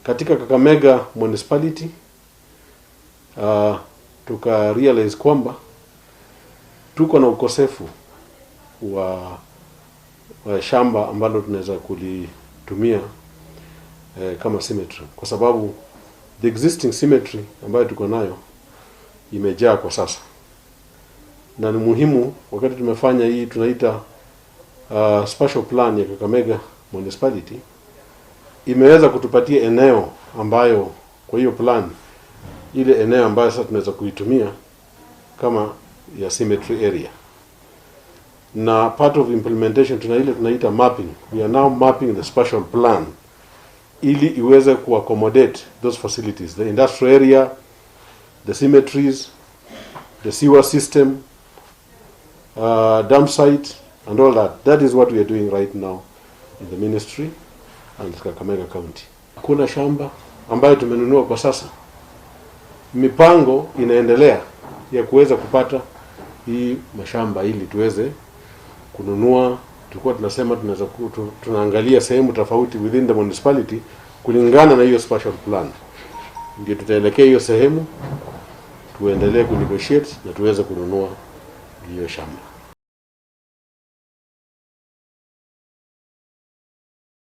Katika Kakamega municipality tuka realize kwamba tuko na ukosefu wa shamba ambalo tunaweza kulitumia kama cemetery, kwa sababu the existing cemetery ambayo tuko nayo imejaa kwa sasa, na ni muhimu wakati tumefanya hii tunaita special plan ya Kakamega municipality, imeweza kutupatia eneo ambayo kwa hiyo plan ile eneo ambayo sasa tunaweza kuitumia kama ya cemetery area. Na part of implementation tunaita mapping. We are now mapping the special plan ili iweze ku accommodate those facilities, the industrial area, the cemeteries, the sewer system, dump site and all that. That is what we are doing right now in the ministry and Kakamega County. Kuna shamba ambayo tumenunua kwa sasa. Mipango inaendelea ya kuweza kupata hii mashamba ili tuweze kununua. Tulikuwa tunasema tunaangalia sehemu tofauti within the municipality kulingana na hiyo special plan. Ndio tutaelekea hiyo sehemu tuendelee ku negotiate na tuweze kununua hiyo shamba.